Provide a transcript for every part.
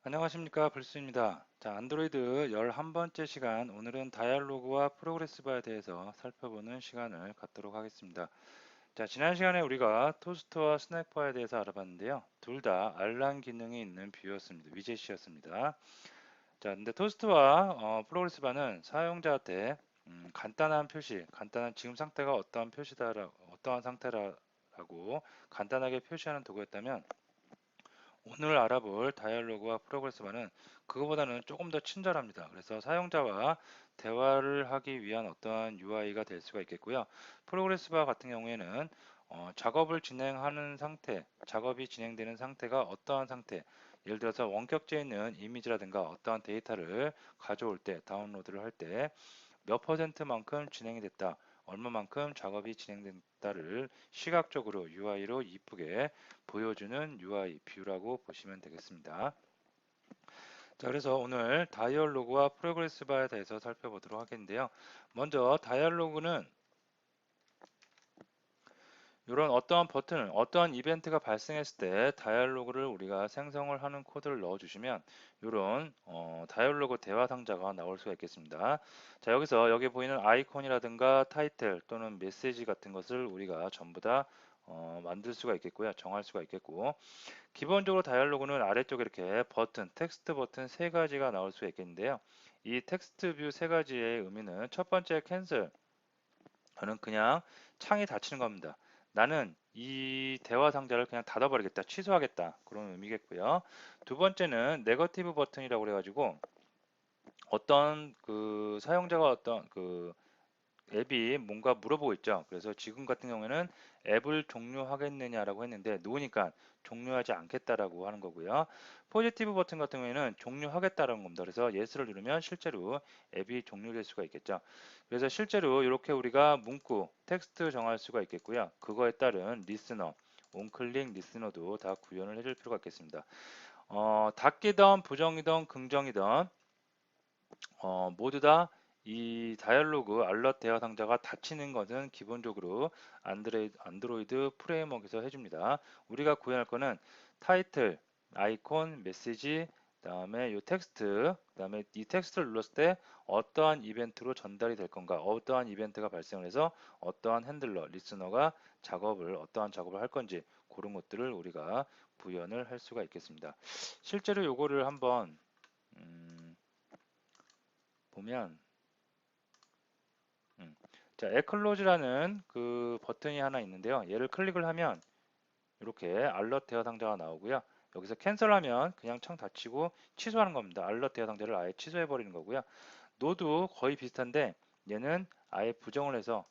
안녕하십니까, 불스입니다. 자, 안드로이드 11번째 시간, 오늘은 다이얼로그와 프로그레스 바에 대해서 살펴보는 시간을 갖도록 하겠습니다. 자, 지난 시간에 우리가 토스트와 스낵바에 대해서 알아봤는데요. 둘 다 알람 기능이 있는 뷰였습니다. 위젯이었습니다. 자, 근데 토스트와 프로그레스 바는 사용자한테 간단한 표시, 간단한 지금 상태가 어떠한 상태라고 간단하게 표시하는 도구였다면 오늘 알아볼 다이얼로그와 프로그레스 바는 그거보다는 조금 더 친절합니다. 그래서 사용자와 대화를 하기 위한 어떠한 UI가 될 수가 있겠고요. 프로그레스 바 같은 경우에는 작업을 진행하는 상태, 작업이 진행되는 상태가 어떠한 상태, 예를 들어서 원격지에 있는 이미지라든가 어떠한 데이터를 가져올 때, 다운로드를 할 때 몇 퍼센트만큼 진행이 됐다, 얼마만큼 작업이 진행됐다를 시각적으로 UI로 이쁘게 보여주는 UI 뷰라고 보시면 되겠습니다. 자, 그래서 오늘 다이얼로그와 프로그레스 바에 대해서 살펴보도록 하겠는데요. 먼저 다이얼로그는 이런 어떠한 버튼, 어떠한 이벤트가 발생했을 때 다이얼로그를 우리가 생성을 하는 코드를 넣어주시면 이런 다이얼로그 대화 상자가 나올 수가 있겠습니다. 자, 여기서 여기 보이는 아이콘이라든가 타이틀 또는 메시지 같은 것을 우리가 전부 다 만들 수가 있겠고요. 정할 수가 있겠고, 기본적으로 다이얼로그는 아래쪽에 이렇게 버튼, 텍스트 버튼 세 가지가 나올 수가 있겠는데요. 이 텍스트 뷰 세 가지의 의미는 첫 번째 캔슬, 저는 그냥 창이 닫히는 겁니다. 나는 이 대화 상자를 그냥 닫아버리겠다, 취소하겠다, 그런 의미겠고요. 두 번째는 네거티브 버튼이라고 그래가지고 어떤 그 사용자가 어떤 그 앱이 뭔가 물어보고 있죠. 그래서 지금 같은 경우에는 앱을 종료하겠느냐라고 했는데 놓으니까 종료하지 않겠다라고 하는 거고요. 포지티브 버튼 같은 경우에는 종료하겠다라는 겁니다. 그래서 yes를 누르면 실제로 앱이 종료될 수가 있겠죠. 그래서 실제로 이렇게 우리가 문구, 텍스트 정할 수가 있겠고요. 그거에 따른 리스너, 온클릭 리스너도 다 구현을 해줄 필요가 있겠습니다. 닫기든 부정이든 긍정이든 모두 다 이 다이얼로그 알럿 대화 상자가 닫히는 것은 기본적으로 안드로이드 프레임워크에서 해줍니다. 우리가 구현할 거는 타이틀, 아이콘, 메시지, 그다음에 이 텍스트, 그다음에 이 텍스트를 눌렀을 때 어떠한 이벤트로 전달이 될 건가, 어떠한 이벤트가 발생을 해서 어떠한 핸들러, 리스너가 어떠한 작업을 할 건지 그런 것들을 우리가 구현을 할 수가 있겠습니다. 실제로 요거를 한번 보면 자, 에클로즈라는 그 버튼이 하나 있는데요. 얘를 클릭을 하면 이렇게 알럿 대화 상자가 나오고요. 여기서 캔슬하면 그냥 창 닫히고 취소하는 겁니다. 알럿 대화 상자를 아예 취소해 버리는 거고요. 노도 거의 비슷한데 얘는 아예 부정을 해서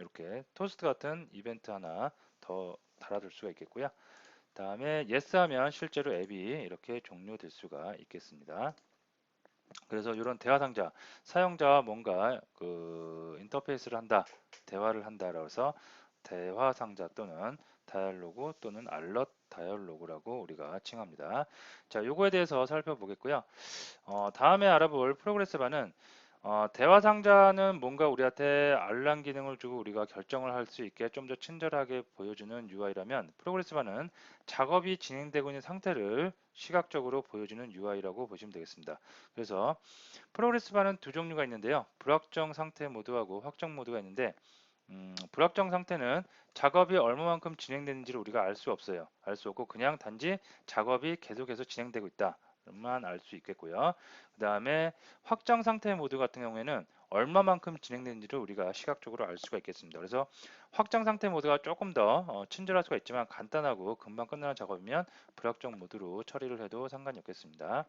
이렇게 토스트 같은 이벤트 하나 더 달아둘 수가 있겠고요. 다음에 yes 하면 실제로 앱이 이렇게 종료될 수가 있겠습니다. 그래서 이런 대화 상자, 사용자와 뭔가 그 인터페이스를 한다, 대화를 한다라고 해서 대화 상자 또는 다이얼로그 또는 알럿 다이얼로그라고 우리가 칭합니다. 자, 요거에 대해서 살펴보겠고요. 다음에 알아볼 프로그레스 바는 대화 상자는 뭔가 우리한테 알람 기능을 주고 우리가 결정을 할 수 있게 좀 더 친절하게 보여주는 UI라면 프로그레스 바는 작업이 진행되고 있는 상태를 시각적으로 보여주는 UI라고 보시면 되겠습니다. 그래서 프로그레스 바는 두 종류가 있는데요. 불확정 상태 모드하고 확정 모드가 있는데 불확정 상태는 작업이 얼마만큼 진행되는지를 우리가 알 수 없어요. 알 수 없고 그냥 단지 작업이 계속해서 진행되고 있다. 만 알 수 있겠고요. 그 다음에 확정 상태 모드 같은 경우에는 얼마만큼 진행되는지를 우리가 시각적으로 알 수가 있겠습니다. 그래서 확정 상태 모드가 조금 더 친절할 수가 있지만 간단하고 금방 끝나는 작업이면 불확정 모드로 처리를 해도 상관이 없겠습니다.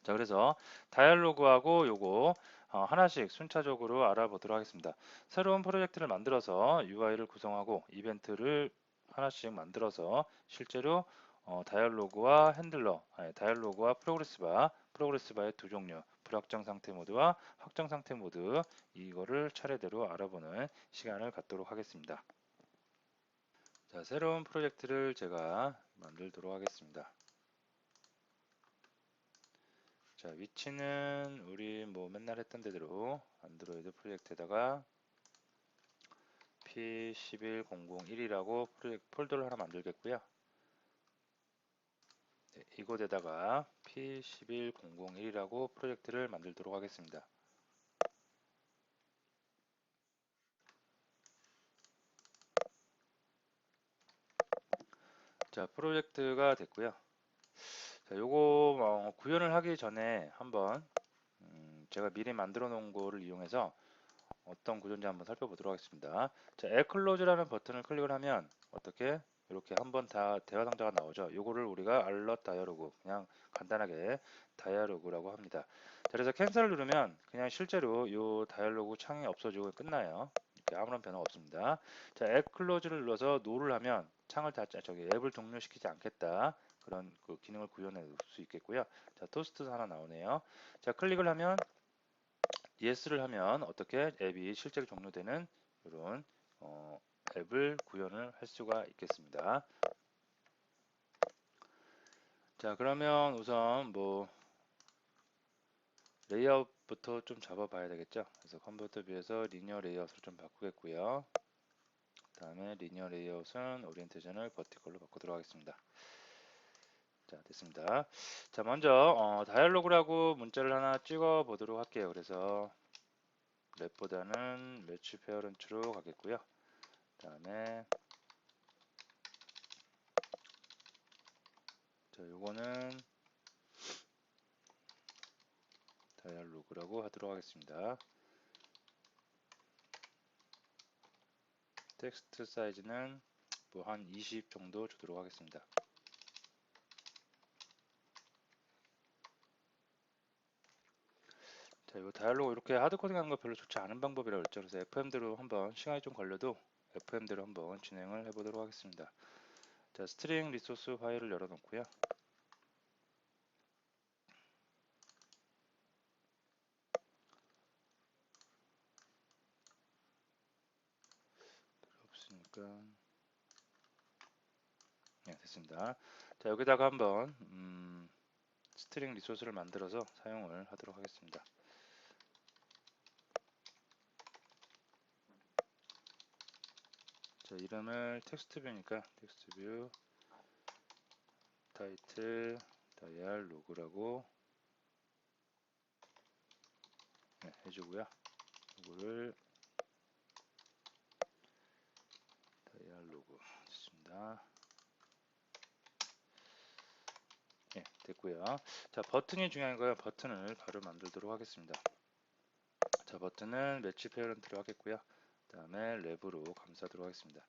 자, 그래서 다이얼로그하고 요거 하나씩 순차적으로 알아보도록 하겠습니다. 새로운 프로젝트를 만들어서 UI를 구성하고 이벤트를 하나씩 만들어서 실제로 다이얼로그와 핸들러, 아니, 다이얼로그와 프로그레스 바의 두 종류, 불확정 상태 모드와 확정 상태 모드, 이거를 차례대로 알아보는 시간을 갖도록 하겠습니다. 자, 새로운 프로젝트를 제가 만들도록 하겠습니다. 자, 위치는 우리 뭐 맨날 했던 대로 안드로이드 프로젝트에다가 P11001이라고 폴더를 하나 만들겠고요. 이곳에다가 P11001이라고 프로젝트를 만들도록 하겠습니다. 자, 프로젝트가 됐고요. 자, 요거 구현을 하기 전에 한번 제가 미리 만들어 놓은 거를 이용해서 어떤 구조인지 한번 살펴보도록 하겠습니다. 자, Add Close라는 버튼을 클릭을 하면 어떻게 이렇게 한번 다 대화 상자가 나오죠. 요거를 우리가 alert dialog 그냥 간단하게 다이얼로그라고 합니다. 자, 그래서 캔슬을 누르면 그냥 실제로 요 다이얼로그 창이 없어지고 끝나요. 이렇게 아무런 변화가 없습니다. 자, Add Close를 눌러서 no를 하면 창을 앱을 종료시키지 않겠다. 그런 그 기능을 구현해 놓을 수 있겠고요. 자, 토스트 하나 나오네요. 자, 클릭을 하면 yes를 하면 어떻게 앱이 실제로 종료되는 이런 앱을 구현을 할 수가 있겠습니다. 자, 그러면 우선 뭐 레이아웃부터 좀 잡아봐야 되겠죠. 그래서 컨버터 뷰에서 리니어 레이아웃을 좀 바꾸겠고요. 그 다음에 리니어 레이아웃은 오리엔테이션을 버티컬로 바꾸도록 하겠습니다. 자, 됐습니다. 자, 먼저 다이얼로그라고 문자를 하나 찍어 보도록 할게요. 그래서 랩보다는 매치 페어런트로 가겠고요. 그 다음에 자, 요거는 다이얼로그라고 하도록 하겠습니다. 텍스트 사이즈는 뭐 한 20 정도 주도록 하겠습니다. 자, 이거 다이얼로그 이렇게 하드코딩 하는 거 별로 좋지 않은 방법이라고 했죠. 그래서 FM대로 한번 시간이 좀 걸려도 FM대로 한번 진행을 해보도록 하겠습니다. 자, 스트링 리소스 파일을 열어놓고요. 필요 없으니까 네, 됐습니다. 자, 여기다가 한번 스트링 리소스를 만들어서 사용을 하도록 하겠습니다. 자, 이름을 텍스트뷰니까 텍스트뷰 타이틀 다이얼로그라고 네, 해주고요. 이거를 다이얼로그 됐습니다. 네, 됐고요. 자, 버튼이 중요한 거예요. 버튼을 바로 만들도록 하겠습니다. 자, 버튼은 매치 페어런트로 하겠고요. 그 다음에 랩으로 감싸도록 하겠습니다.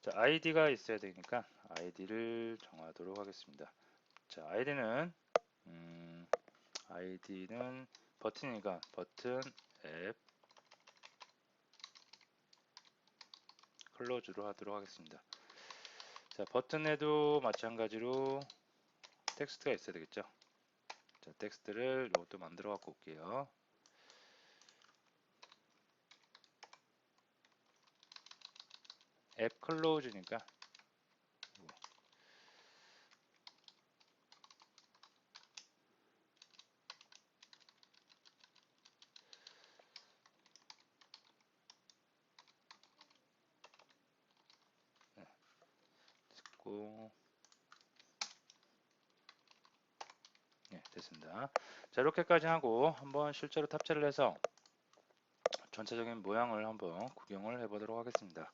자, 아이디가 있어야 되니까 아이디를 정하도록 하겠습니다. 자, 아이디는 버튼이니까 버튼 앱 클로즈로 하도록 하겠습니다. 자, 버튼에도 마찬가지로 텍스트가 있어야 되겠죠. 자, 텍스트를 이것도 만들어 갖고 올게요. 앱 클로즈니까 네, 됐고 네, 됐습니다. 자, 이렇게까지 하고 한번 실제로 탑재를 해서 전체적인 모양을 한번 구경을 해보도록 하겠습니다.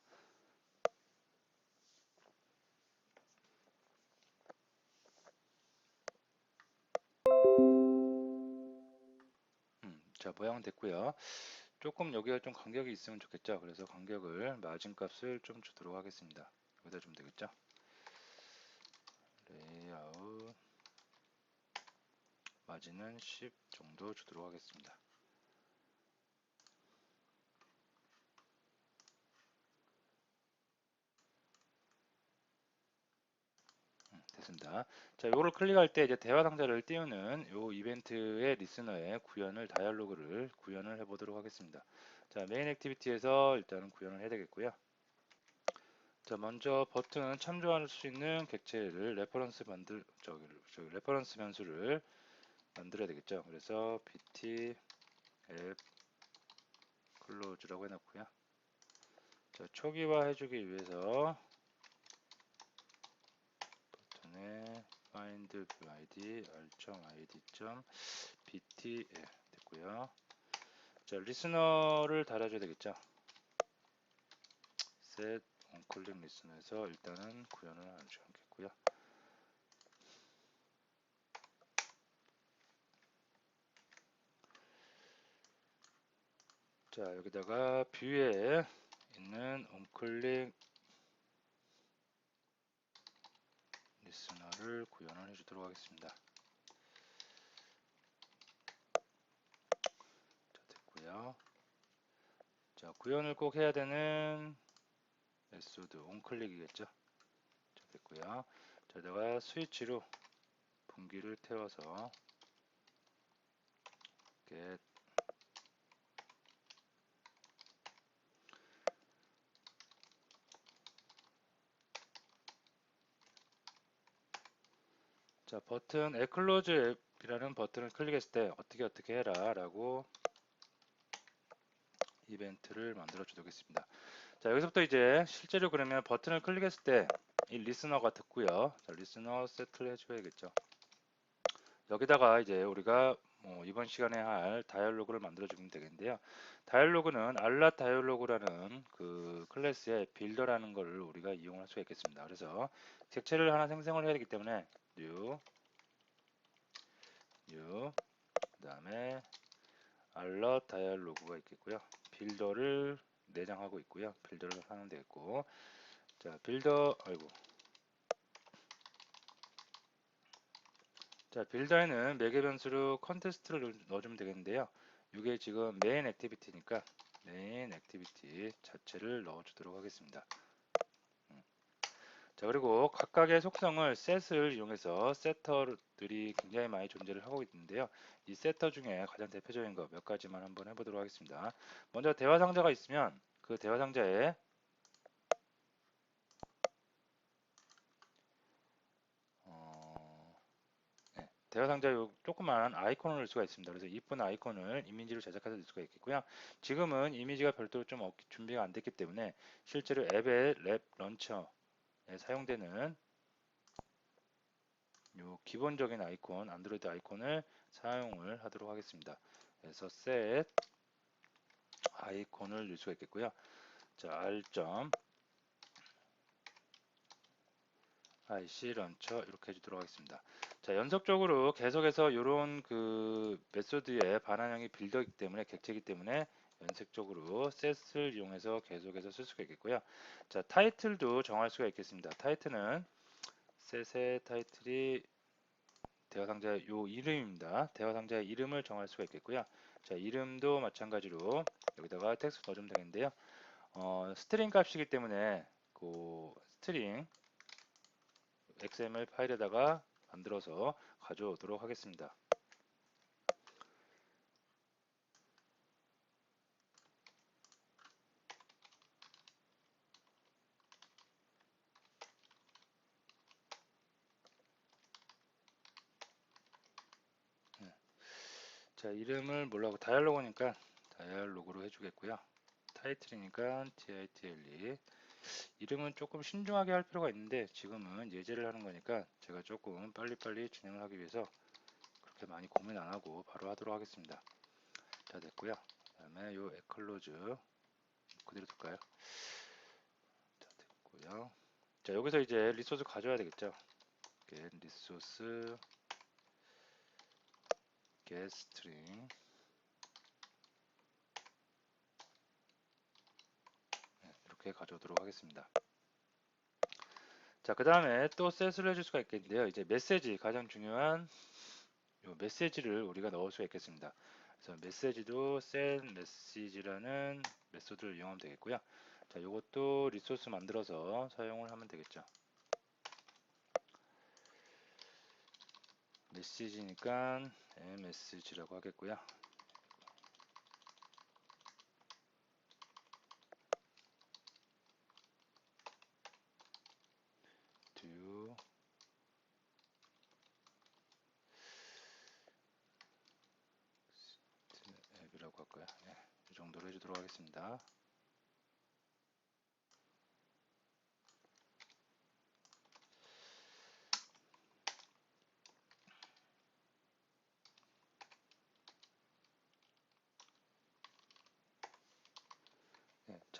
자, 모양 됐고요. 조금 여기가 좀 간격이 있으면 좋겠죠. 그래서 간격을 마진 값을 좀 주도록 하겠습니다. 여기다 주면 되겠죠. 레이아웃 마진은 10 정도 주도록 하겠습니다. 됐습니다. 자, 요거를 클릭할 때 이제 대화 상자를 띄우는 요 이벤트의 리스너의 구현을 다이얼로그를 구현을 해보도록 하겠습니다. 자, 메인 액티비티에서 일단은 구현을 해야 되겠고요. 자, 먼저 버튼 참조할 수 있는 객체를 레퍼런스 변수를 만들어야 되겠죠. 그래서 bt 앱 클로즈라고 해놓고요. 자, 초기화 해주기 위해서 버튼에 find find view id r.id.bt 됐고요. 자, 리스너를 달아줘야 되겠죠. set onClick listener에서 일단은 구현을 하지 않겠고요. 자, 여기다가 뷰에 있는 onClick 리스너를 구현을 해주도록 하겠습니다. 자, 됐고요. 자, 구현을 꼭 해야 되는 메소드 onClick이겠죠. 자, 됐고요. 자, 여기다가 스위치로 분기를 태워서 get 자, 버튼 에클로즈 앱이라는 버튼을 클릭했을 때 어떻게 해라 라고 이벤트를 만들어 주도록하겠습니다. 자, 여기서부터 이제 실제로 그러면 버튼을 클릭했을 때 이 리스너가 듣고요. 자, 리스너 세트를 해줘야겠죠. 여기다가 이제 우리가 이번 시간에 할 다이얼로그를 만들어 주면 되겠는데요. 다이얼로그는 알랏 다이얼로그라는 그 클래스의 빌더라는 것을 우리가 이용할 수가 있겠습니다. 그래서 객체를 하나 생성을 해야 되기 때문에 new 그 다음에 알럿 다이얼로그가 있겠고요. 빌더를 내장하고 있고요. 빌더를 하면 되겠고, 자, 자, 빌더에는 매개 변수로 컨테스트를 넣어주면 되겠는데요. 이게 지금 메인 액티비티니까 메인 액티비티 자체를 넣어주도록 하겠습니다. 자, 그리고 각각의 속성을 set을 이용해서 세터들이 굉장히 많이 존재를 하고 있는데요. 이 세터 중에 가장 대표적인 거 몇 가지만 한번 해보도록 하겠습니다. 먼저 대화 상자가 있으면 그 대화 상자에 대화 상자에 조그만 아이콘을 넣을 수가 있습니다. 그래서 이쁜 아이콘을 이미지로 제작해서 넣을 수가 있겠고요. 지금은 이미지가 별도로 좀 준비가 안 됐기 때문에 실제로 앱의 랩 런처에 사용되는 요 기본적인 아이콘, 안드로이드 아이콘을 사용을 하도록 하겠습니다. 그래서 set 아이콘을 넣을 수가 있겠고요. 자, r.ic 런처 이렇게 해주도록 하겠습니다. 자, 연속적으로 계속해서 이런 그 메소드의 반환형이 빌더이기 때문에 객체이기 때문에 연속적으로 set을 이용해서 계속해서 쓸 수가 있겠고요. 자, 타이틀도 정할 수가 있겠습니다. 타이틀은 set의 타이틀이 대화 상자의 요 이름입니다. 대화 상자의 이름을 정할 수가 있겠고요. 자, 이름도 마찬가지로 여기다가 텍스트 넣어주면 되겠는데요. 스트링 값이기 때문에 그 스트링 XML 파일에다가 만들어서 가져오도록 하겠습니다. 자, 이름을 뭐라고 다이얼로그니까 다이얼로그로 해주겠고요. 타이틀이니까 title. 이름은 조금 신중하게 할 필요가 있는데 지금은 예제를 하는 거니까 제가 조금 빨리빨리 진행을 하기 위해서 그렇게 많이 고민 안 하고 바로 하도록 하겠습니다. 자, 됐고요. 그 다음에 요 에클로즈 그대로 둘까요? 자, 됐고요. 자, 여기서 이제 리소스 가져야 되겠죠. 리소스 get string 이렇게 가져오도록 하겠습니다. 자, 그 다음에 또 셋을 해줄 수가 있겠는데요. 이제 메시지, 가장 중요한 요 메시지를 우리가 넣을 수가 있겠습니다. 그래서 메시지도 set message라는 메소드를 이용하면 되겠고요. 자, 요것도 리소스 만들어서 사용을 하면 되겠죠. 메시지니까 message라고 하겠고요. do 앱이라고 할까요? 네, 이 정도로 해주도록 하겠습니다.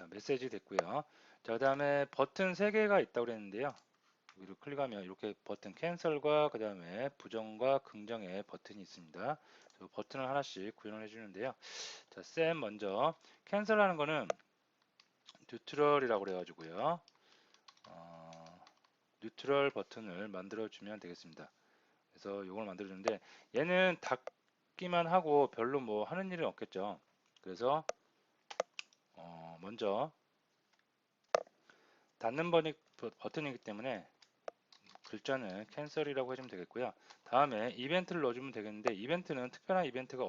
자, 메시지 됐고요. 자, 그 다음에 버튼 3개가 있다고 그랬는데요. 여기를 클릭하면 이렇게 버튼 캔슬과 그 다음에 부정과 긍정의 버튼이 있습니다. 그 버튼을 하나씩 구현을 해주는데요. 자, 쌤 먼저 캔슬하는 거는 뉴트럴이라고 그래가지고요. 뉴트럴 버튼을 만들어주면 되겠습니다. 그래서 이걸 만들어주는데 얘는 닫기만 하고 별로 뭐 하는 일은 없겠죠. 그래서 먼저 닫는 버튼이기 때문에 글자는 캔슬이라고 해주면 되겠고요. 다음에 이벤트를 넣어주면 되겠는데 이벤트는 특별한 이벤트가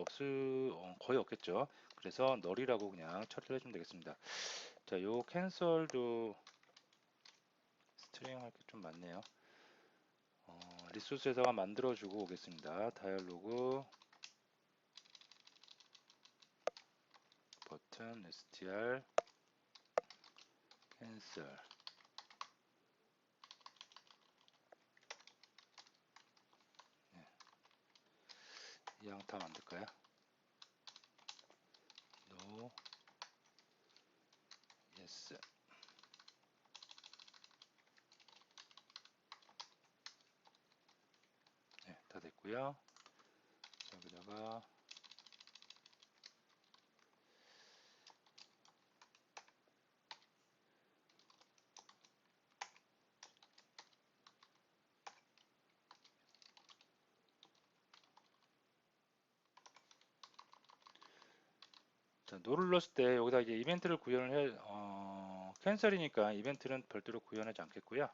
거의 없겠죠. 그래서 널이라고 그냥 처리를 해주면 되겠습니다. 자, 요 캔슬도 스트링 할 게 좀 많네요. 리소스에다가 만들어주고 오겠습니다. 다이얼로그 버튼 str 캔슬 이 양타 만들까요? No yes 네, 다 됐고요. 여기다가 자, 노를 넣었을 때 여기다 이제 이벤트를 구현을 캔슬이니까 이벤트는 별도로 구현하지 않겠고요.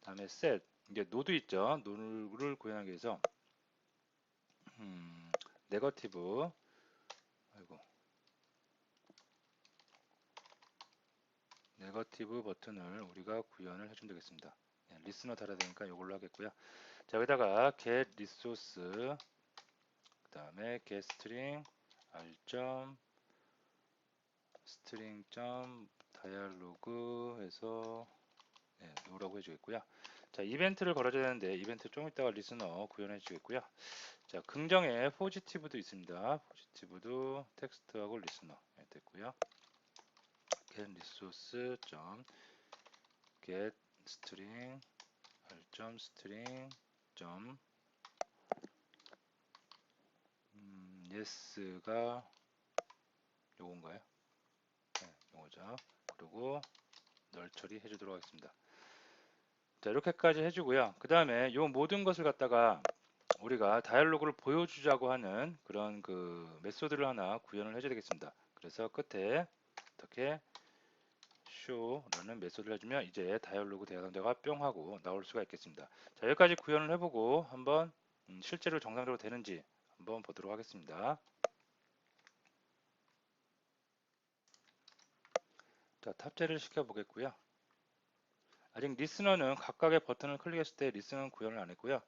다음에 set 이제 노드 있죠. 노를 구현하기 위해서 네거티브 아이고 네거티브 버튼을 우리가 구현을 해주면 되겠습니다. 네, 리스너 달아야 되니까 이걸로 하겠고요. 자, 여기다가 get resource 그 다음에 get string r string dialog 해서 네, 노라고 해주겠고요. 자, 이벤트를 걸어줘야 되는데 이벤트 좀 이따가 리스너 구현해 주겠고요. 자, 긍정의 포지티브도 있습니다. 포지티브도 텍스트하고 리스너 네, 됐고요. get resource get string r string yes가 요건가요? 네, 요거죠. 그리고 널 처리해 주도록 하겠습니다. 자, 이렇게까지 해주고요. 그 다음에 요 모든 것을 갖다가 우리가 다이얼로그를 보여주자고 하는 그런 그 메소드를 하나 구현을 해줘야 되겠습니다. 그래서 끝에 이렇게 show라는 메소드를 해주면 이제 다이얼로그 대상자가 뿅 하고 나올 수가 있겠습니다. 자, 여기까지 구현을 해보고 한번 실제로 정상적으로 되는지 한번 보도록 하겠습니다. 자, 탑재를 시켜 보겠고요. 아직 리스너는 각각의 버튼을 클릭했을 때 리스너는 구현을 안 했고요.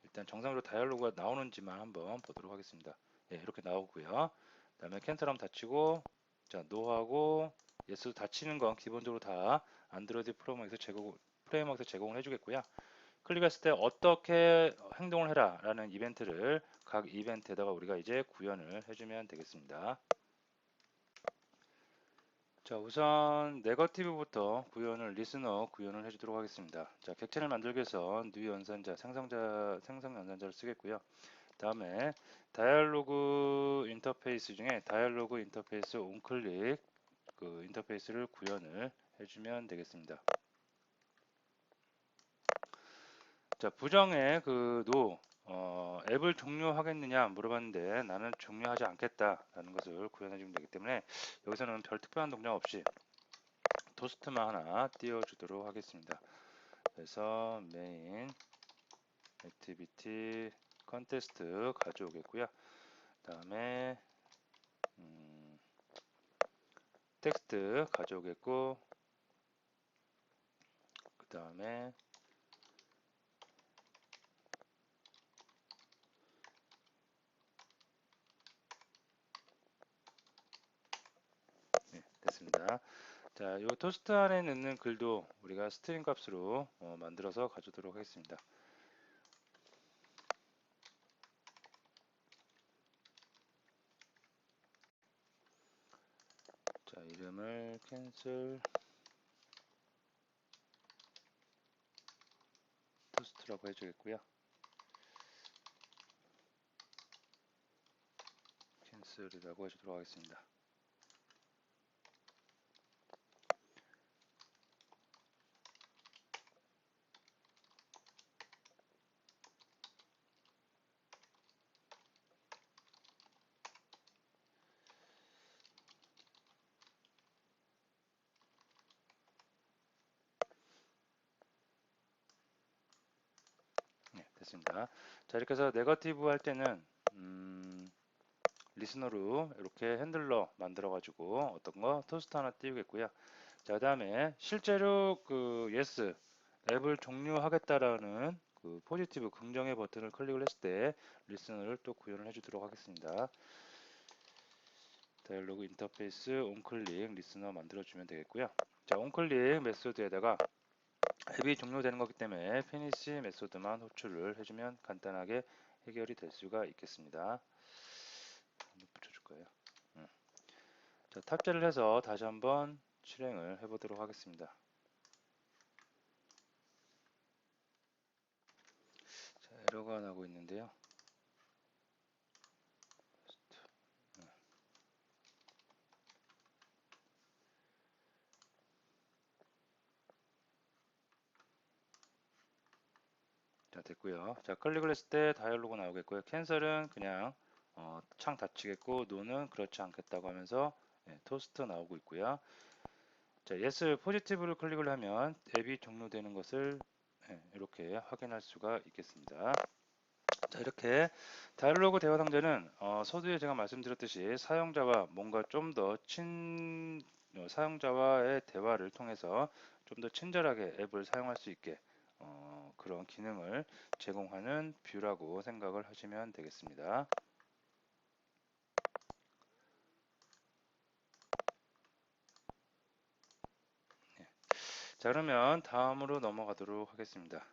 일단 정상적으로 다이얼로그가 나오는지만 한번 보도록 하겠습니다. 예, 이렇게 나오고요. 그 다음에 캔슬 한번 닫히고 자, 노하고 예스 닫히는 건 기본적으로 다 안드로이드 프레임워크에서 제공을 해주겠고요. 클릭했을 때 어떻게 행동을 해라 라는 이벤트를 각 이벤트에다가 우리가 이제 구현을 해주면 되겠습니다. 자, 우선 네거티브부터 리스너 구현을 해주도록 하겠습니다. 자, 객체를 만들기 위해서 new 연산자, 생성 연산자를 쓰겠고요. 다음에 다이얼로그 인터페이스 중에 다이얼로그 인터페이스 온클릭 그 인터페이스를 구현을 해주면 되겠습니다. 자, 부정의 그 앱을 종료하겠느냐 물어봤는데 나는 종료하지 않겠다라는 것을 구현해주면 되기 때문에 여기서는 별 특별한 동작 없이 토스트만 하나 띄워주도록 하겠습니다. 그래서 메인 액티비티 컨테스트 가져오겠고요. 다음에 텍스트 가져오겠고 그 다음에 네, 됐습니다. 자, 이 토스트 안에 넣는 글도 우리가 스트링 값으로 만들어서 가져오도록 하겠습니다. 자, 이름을 캔슬 토스트라고 해주겠고요. 캔슬이라고 해주도록 하겠습니다. 네, 됐습니다. 자, 이렇게 해서 네거티브 할 때는 리스너로 이렇게 핸들러 만들어 가지고 어떤 거 토스트 하나 띄우겠고요. 자, 그다음에 실제로 그 yes 앱을 종료하겠다라는 그 포지티브 긍정의 버튼을 클릭을 했을 때 리스너를 또 구현을 해주도록 하겠습니다. 다이얼로그 인터페이스 온클릭 리스너 만들어주면 되겠고요. 자, 온클릭 메소드에다가 앱이 종료되는 거기 때문에 피니시 메소드만 호출을 해주면 간단하게 해결이 될 수가 있겠습니다. 붙여줄 거예요. 자, 탑재를 해서 다시 한번 실행을 해보도록 하겠습니다. 자, 에러가 나고 있는데요. 자, 됐고요. 자, 클릭을 했을 때 다이얼로그 나오겠고요. 캔슬은 그냥 창 닫히겠고 노는 그렇지 않겠다고 하면서 토스트 나오고 있고요. 자, yes 포지티브를 클릭을 하면 앱이 종료되는 것을 이렇게 확인할 수가 있겠습니다. 자, 이렇게 다이얼로그 대화 상자는 서두에 제가 말씀드렸듯이 사용자와 뭔가 좀 더 사용자와의 대화를 통해서 좀 더 친절하게 앱을 사용할 수 있게 그런 기능을 제공하는 뷰라고 생각을 하시면 되겠습니다. 자, 그러면 다음으로 넘어가도록 하겠습니다.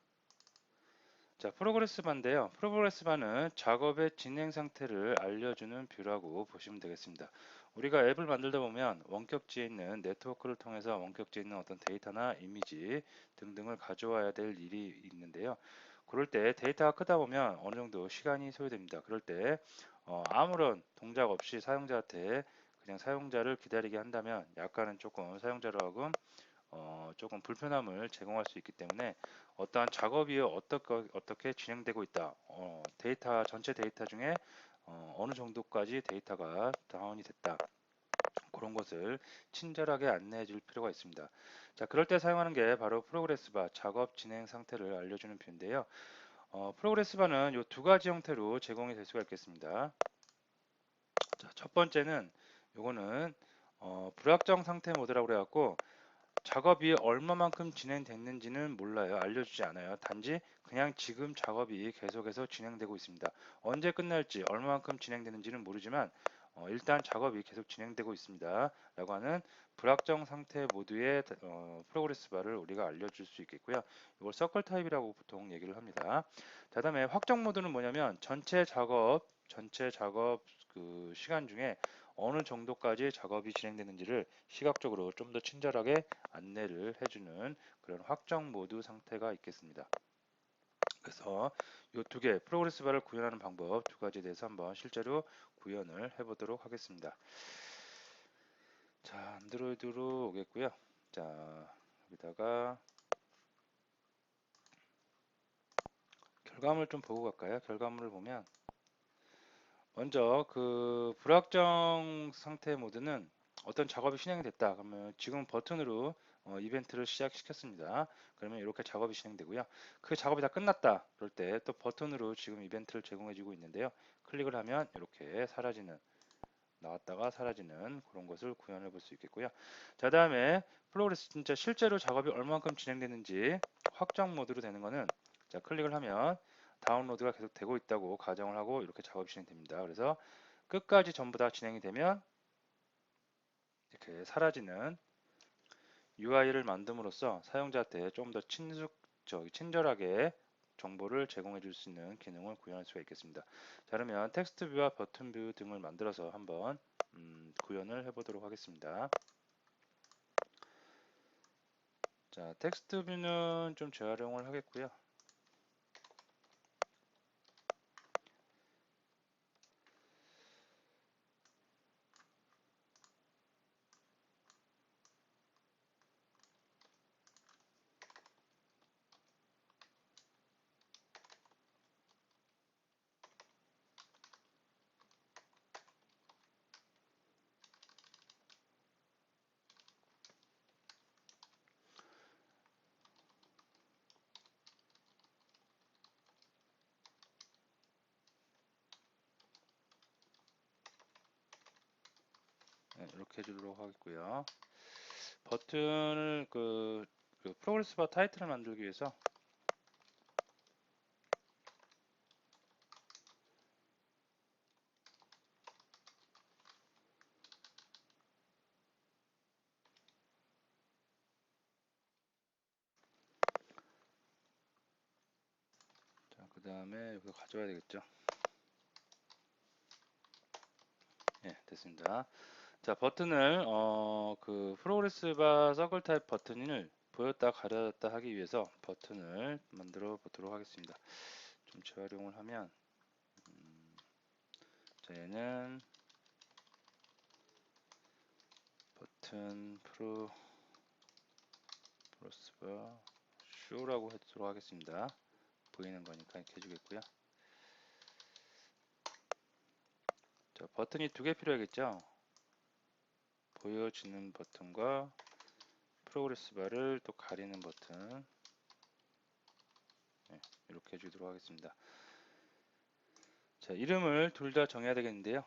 자, 프로그레스 바인데요. 프로그레스 바는 작업의 진행 상태를 알려주는 뷰라고 보시면 되겠습니다. 우리가 앱을 만들다 보면 원격지에 있는 네트워크를 통해서 원격지에 있는 어떤 데이터나 이미지 등등을 가져와야 될 일이 있는데요. 그럴 때 데이터가 크다 보면 어느 정도 시간이 소요됩니다. 그럴 때 아무런 동작 없이 사용자한테 그냥 사용자를 기다리게 한다면 약간은 조금 사용자로 하금 조금 불편함을 제공할 수 있기 때문에 어떠한 작업이 어떻게 진행되고 있다. 데이터 전체 데이터 중에 어느 정도까지 데이터가 다운이 됐다. 그런 것을 친절하게 안내해 줄 필요가 있습니다. 자, 그럴 때 사용하는 게 바로 프로그레스 바, 작업 진행 상태를 알려주는 뷰인데요. 프로그레스 바는 이 두 가지 형태로 제공이 될 수가 있겠습니다. 자, 첫 번째는 요거는 불확정 상태 모드라고 그래갖고 작업이 얼마만큼 진행됐는지는 몰라요. 알려주지 않아요. 단지 그냥 지금 작업이 계속해서 진행되고 있습니다. 언제 끝날지 얼마만큼 진행되는지는 모르지만 일단 작업이 계속 진행되고 있습니다. 라고 하는 불확정 상태 모드의 프로그레스 바를 우리가 알려줄 수 있겠고요. 이걸 서클 타입이라고 보통 얘기를 합니다. 자, 다음에 확정 모드는 뭐냐면 전체 작업 그 시간 중에 어느 정도까지 작업이 진행되는지를 시각적으로 좀 더 친절하게 안내를 해주는 그런 확정 모드 상태가 있겠습니다. 그래서 이 두 개 프로그레스 바를 구현하는 방법 두 가지에 대해서 한번 실제로 구현을 해보도록 하겠습니다. 자, 안드로이드로 오겠고요. 자, 여기다가 결과물 좀 보고 갈까요? 결과물을 보면 먼저 그 불확정 상태 모드는 어떤 작업이 진행이 됐다. 그러면 지금 버튼으로 이벤트를 시작시켰습니다. 그러면 이렇게 작업이 진행되고요. 그 작업이 다 끝났다. 그럴 때 또 버튼으로 지금 이벤트를 제공해주고 있는데요. 클릭을 하면 이렇게 사라지는 나왔다가 사라지는 그런 것을 구현해 볼 수 있겠고요. 자, 다음에 프로그레스 진짜 실제로 작업이 얼마만큼 진행되는지 확정 모드로 되는 거는 자, 클릭을 하면 다운로드가 계속 되고 있다고 가정을 하고 이렇게 작업이 진행됩니다. 그래서 끝까지 전부 다 진행이 되면 이렇게 사라지는 UI를 만듦으로써 사용자한테 좀 더 친절하게 정보를 제공해 줄 수 있는 기능을 구현할 수가 있겠습니다. 자, 그러면 텍스트 뷰와 버튼 뷰 등을 만들어서 한번 구현을 해 보도록 하겠습니다. 자, 텍스트 뷰는 좀 재활용을 하겠고요. 네, 이렇게 해주도록 하겠고요. 버튼을 그 프로그레스 바 타이틀을 만들기 위해서 자, 그 다음에 여기 가져와야 되겠죠. 예, 됐습니다. 자, 버튼을 그 프로그레스 바 서클 타입 버튼을 보였다 가렸다 하기 위해서 버튼을 만들어 보도록 하겠습니다. 좀 재활용을 하면 자, 얘는 버튼 프로그레스 바 쇼라고 해도록 하겠습니다. 보이는 거니까 이렇게 해주겠고요. 자, 버튼이 두 개 필요하겠죠. 보여지는 버튼과 프로그레스 바를 또 가리는 버튼, 네, 이렇게 해주도록 하겠습니다. 자, 이름을 둘 다 정해야 되겠는데요.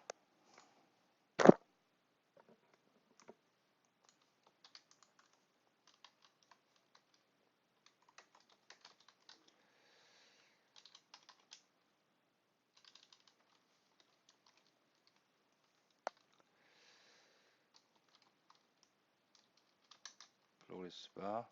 프로그레스 바,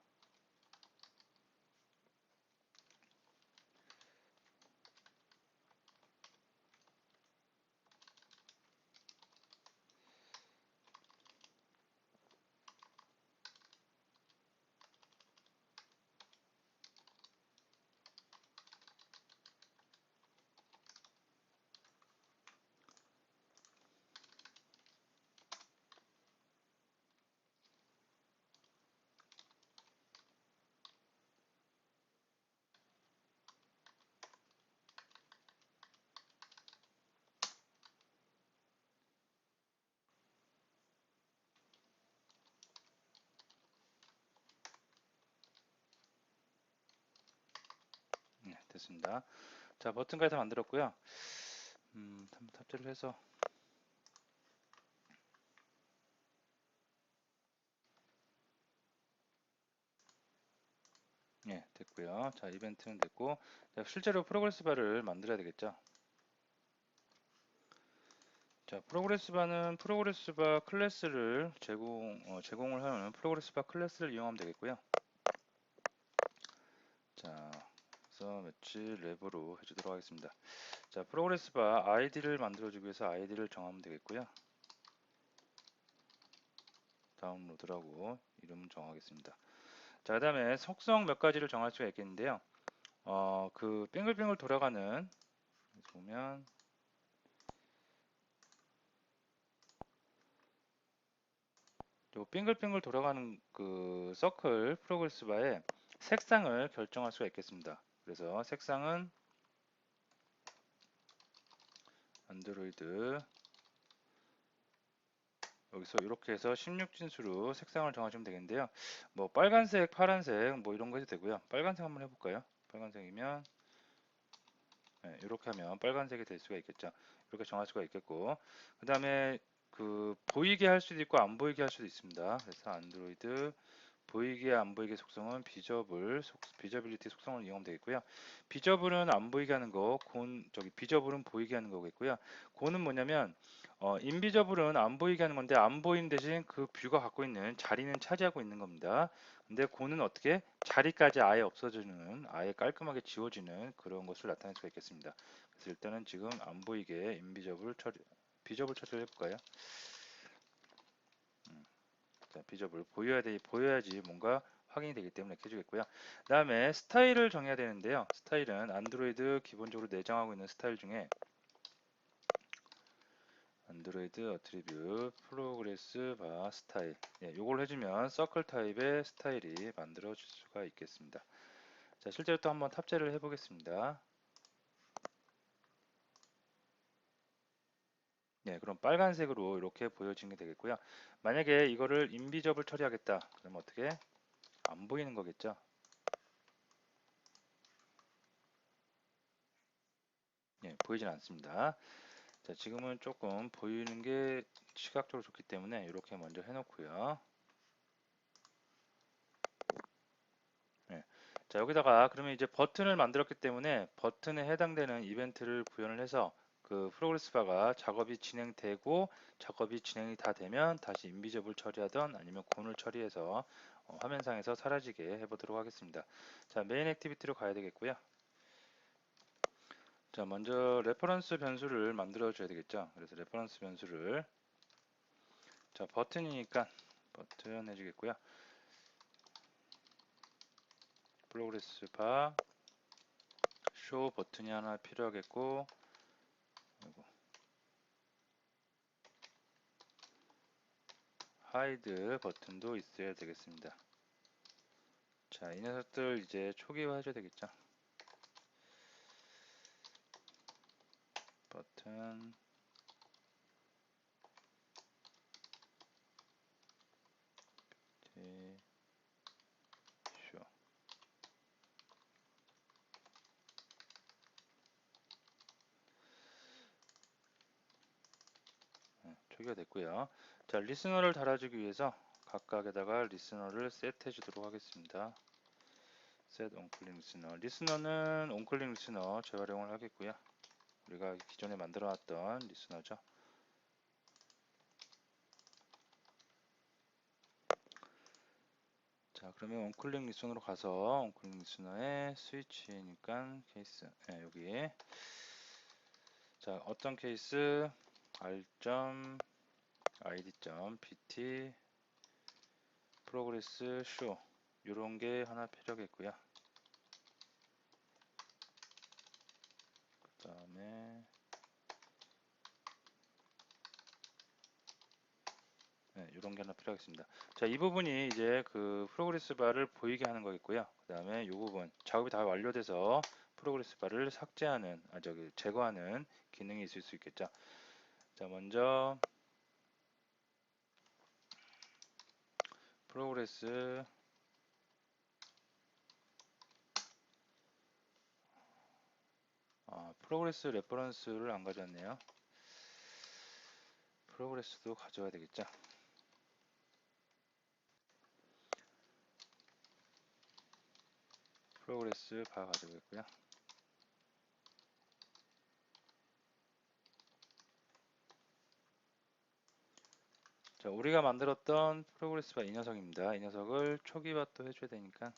네, 됐습니다. 자, 버튼까지 다 만들었고요. 한번 탑재를 해서 네, 됐고요. 자, 이벤트는 됐고, 자, 실제로 프로그레스 바를 만들어야 되겠죠. 자, 프로그레스 바는 프로그레스 바 클래스를 제공을 하는 프로그레스 바 클래스를 이용하면 되겠고요. 자, 그래서 매치 랩으로 해주도록 하겠습니다. 자, 프로그레스 바 아이디를 만들어주기 위해서 아이디를 정하면 되겠고요. 다운로드라고 이름 정하겠습니다. 자, 그 다음에 속성 몇 가지를 정할 수가 있겠는데요. 그 빙글빙글 돌아가는 보면 요 빙글빙글 돌아가는 그 서클 프로그레스 바에 색상을 결정할 수가 있겠습니다. 그래서 색상은 안드로이드 여기서 이렇게 해서 16진수로 색상을 정하시면 되겠는데요. 뭐 빨간색, 파란색 뭐 이런 거 해도 되고요. 빨간색 한번 해볼까요? 빨간색이면 네, 이렇게 하면 빨간색이 될 수가 있겠죠. 이렇게 정할 수가 있겠고 그 다음에 그 보이게 할 수도 있고 안 보이게 할 수도 있습니다. 그래서 안드로이드 보이게 안 보이게 속성은 비저빌리티 속성을 이용하면 되겠고요. 비저블은 안 보이게 하는 거, 비저블은 보이게 하는 거겠고요. 고는 뭐냐면 인비저블은 안 보이게 하는 건데 안 보이는 대신 그 뷰가 갖고 있는 자리는 차지하고 있는 겁니다. 근데 고는 어떻게 자리까지 아예 없어지는 아예 깔끔하게 지워지는 그런 것을 나타낼 수가 있겠습니다. 그래서 일단은 지금 안 보이게 비저블 처리를 해볼까요? 자, 비저블 보여야지 뭔가 확인이 되기 때문에 이렇게 해주겠고요. 그 다음에 스타일을 정해야 되는데요. 스타일은 안드로이드 기본적으로 내장하고 있는 스타일 중에 안드로이드 어트리뷰 프로그레스 바 스타일, 요걸 해주면 서클 타입의 스타일이 만들어질 수가 있겠습니다. 자, 실제로 또 한번 탑재를 해보겠습니다. 그럼 빨간색으로 이렇게 보여지는 게 되겠고요. 만약에 이거를 인비저블 처리하겠다, 그러면 어떻게? 안 보이는 거겠죠. 보이진 않습니다. 자, 지금은 조금 보이는 게 시각적으로 좋기 때문에 이렇게 먼저 해놓고요. 자, 여기다가 그러면 이제 버튼을 만들었기 때문에 버튼에 해당되는 이벤트를 구현을 해서 그 프로그레스 바가 작업이 진행되고 작업이 진행이 다 되면 다시 인비저블 처리하던 아니면 곤을 처리해서 화면상에서 사라지게 해보도록 하겠습니다. 자, 메인 액티비티로 가야 되겠고요. 자, 먼저 레퍼런스 변수를 만들어 줘야 되겠죠. 그래서 레퍼런스 변수를, 자, 버튼이니까 버튼 해주겠고요. 프로그레스 바 쇼 버튼이 하나 필요하겠고, 하이드 버튼도 있어야 되겠습니다. 자, 이 녀석들 이제 초기화 해줘야 되겠죠. 버튼 쇼. 초기화 됐고요. 자, 리스너를 달아주기 위해서 각각에다가 리스너를 세트해 주도록 하겠습니다. set onCalling 리스너. 리스너는 onCalling 리스너 재활용을 하겠고요. 우리가 기존에 만들어 놨던 리스너죠. 자, 그러면 onCalling 리스너로 가서 onCalling 리스너의 스위치니까 케이스, 여기. 자, 어떤 케이스 r.id.bt 프로그레스 쇼 요런 게 하나 필요하겠고요. 그 다음에 이런 게 하나 필요하겠습니다. 자, 이 부분이 이제 그 프로그레스 바를 보이게 하는 거겠고요. 그 다음에 이 부분 작업이 다 완료돼서 프로그레스 바를 삭제하는, 제거하는 기능이 있을 수 있겠죠. 자, 먼저 프로그레스 프로그레스 레퍼런스를 안 가져왔네요. 프로그레스도 가져와야 되겠죠. 프로그레스 바 가져오겠고요. 자, 우리가 만들었던 프로그레스 바 이 녀석입니다. 이 녀석을 초기화 또 해줘야 되니까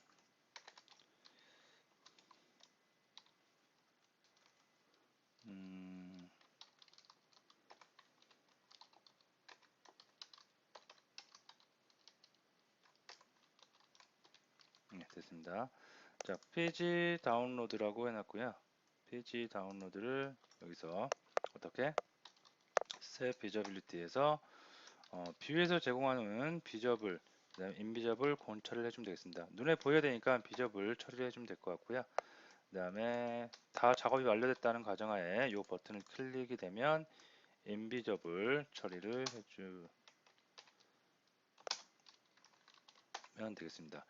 됐습니다. 자, 페이지 다운로드라고 해놨고요. 페이지 다운로드를 여기서 어떻게 set visibility에서 뷰에서 제공하는 비저블, 그다음에 인비저블 곤 처리를 해주면 되겠습니다. 눈에 보여야 되니까 비저블 처리를 해주면 될 것 같고요. 그 다음에 다 작업이 완료됐다는 가정하에 이 버튼을 클릭이 되면 인비저블 처리를 해주면 되겠습니다.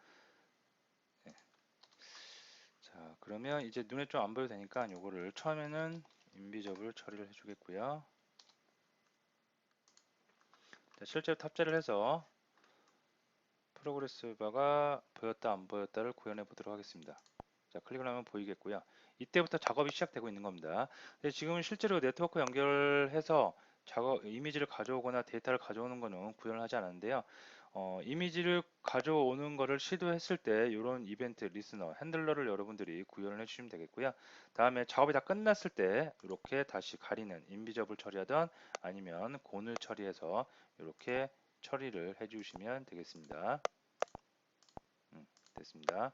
자, 그러면 이제 눈에 좀 안 보여도 되니까 요거를 처음에는 인비저블 처리를 해주겠고요. 자, 실제로 탑재를 해서 프로그레스 바가 보였다 안 보였다를 구현해 보도록 하겠습니다. 자, 클릭을 하면 보이겠고요. 이때부터 작업이 시작되고 있는 겁니다. 근데 지금은 실제로 네트워크 연결해서 작업 이미지를 가져오거나 데이터를 가져오는 거는 구현을 하지 않았는데요. 이미지를 가져오는 거를 시도했을 때 이런 이벤트 리스너 핸들러를 여러분들이 구현을 해주시면 되겠고요. 다음에 작업이 다 끝났을 때 이렇게 다시 가리는 인비저블 처리하던 아니면 곤을 처리해서 이렇게 처리를 해주시면 되겠습니다. 됐습니다.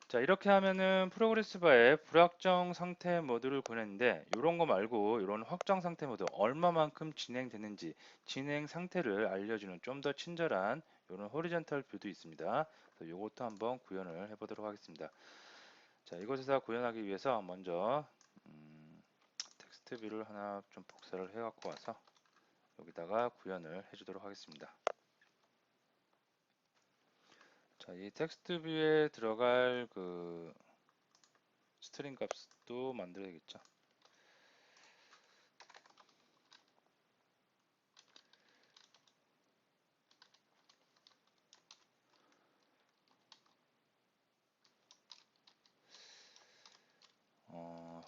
자, 이렇게 하면은 프로그레스 바에 불확정 상태 모드를 보냈는데 이런 거 말고 이런 확정 상태 모드 얼마만큼 진행됐는지 진행 상태를 알려주는 좀 더 친절한 이런 호리전탈 뷰도 있습니다. 그래서 이것도 한번 구현을 해보도록 하겠습니다. 자, 이곳에서 구현하기 위해서 먼저 텍스트 뷰를 하나 좀 복사를 해 갖고 와서 여기다가 구현을 해주도록 하겠습니다. 자, 이 텍스트 뷰에 들어갈 그 스트링 값도 만들어야겠죠.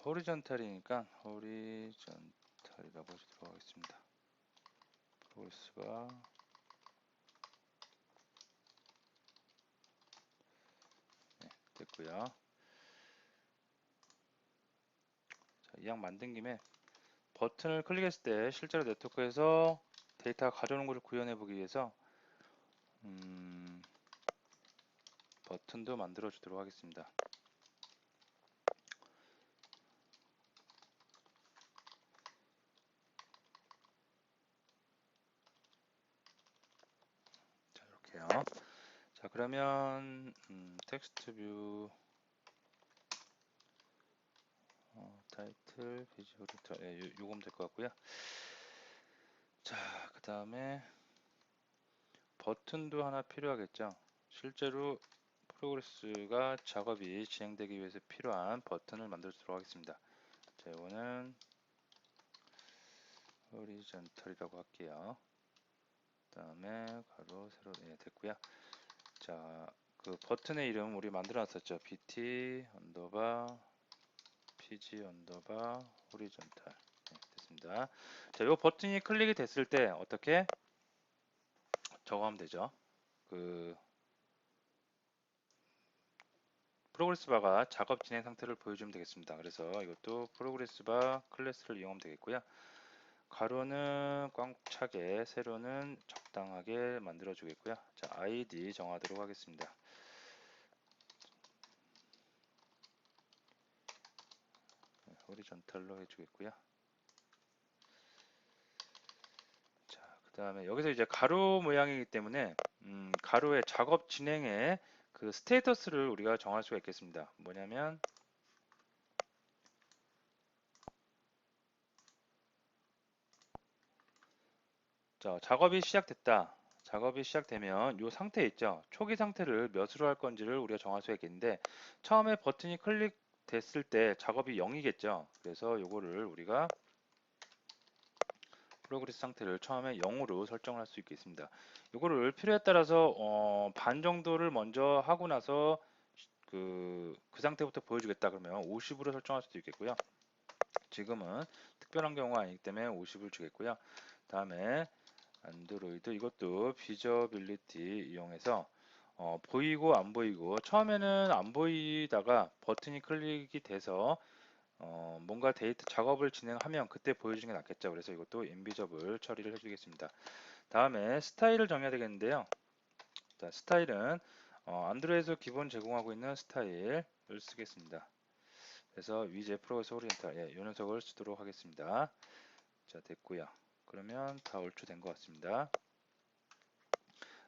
호리전탈이니까 호리전탈이라고 해주도록 하겠습니다. 프로그레스가 됐고요. 자, 이왕 만든 김에 버튼을 클릭했을 때 실제로 네트워크에서 데이터 가져오는 것을 구현해 보기 위해서 버튼도 만들어 주도록 하겠습니다. 자, 이렇게요. 자, 그러면 텍스트 뷰 타이틀 비주얼 요거면 될 것 같고요. 자, 그 다음에 버튼도 하나 필요하겠죠. 실제로 프로그레스가 작업이 진행되기 위해서 필요한 버튼을 만들도록 하겠습니다. 자, 이거는 호리전털이라고 할게요. 그 다음에 가로 세로 됐고요. 자, 그 버튼의 이름 우리 만들어 놨었죠. BT 언더바 PG 언더바 호리전탈 됐습니다. 자, 이 버튼이 클릭이 됐을 때 어떻게 저거 하면 되죠. 그 프로그레스 바가 작업 진행 상태를 보여주면 되겠습니다. 그래서 이것도 프로그레스 바 클래스를 이용하면 되겠고요. 가로는 꽉 차게, 세로는 적당하게 만들어 주겠고요. 자, ID 정하도록 하겠습니다. 호리전탈로 해주겠고요. 자, 그 다음에 여기서 이제 가로 모양이기 때문에 가로의 작업 진행의 그 스테이터스를 우리가 정할 수가 있겠습니다. 뭐냐면 자, 작업이 시작됐다. 작업이 시작되면 이 상태 있죠. 초기 상태를 몇으로 할 건지를 우리가 정할 수가 있겠는데 처음에 버튼이 클릭됐을 때 작업이 0이겠죠. 그래서 요거를 우리가 프로그레스 상태를 처음에 0으로 설정을 할 수 있겠습니다. 요거를 필요에 따라서 반 정도를 먼저 하고 나서 그 상태부터 보여주겠다 그러면 50으로 설정할 수도 있겠고요. 지금은 특별한 경우가 아니기 때문에 50을 주겠고요. 다음에 안드로이드 이것도 비저빌리티 이용해서 보이고 안 보이고 처음에는 안 보이다가 버튼이 클릭이 돼서 뭔가 데이터 작업을 진행하면 그때 보여주는 게 낫겠죠. 그래서 이것도 인비저블 처리를 해주겠습니다. 다음에 스타일을 정해야 되겠는데요. 자, 스타일은 안드로이드에서 기본 제공하고 있는 스타일을 쓰겠습니다. 그래서 위제 프로그레스 오리엔탈 이 녀석을 쓰도록 하겠습니다. 자, 됐고요. 그러면 다 얼추된 것 같습니다.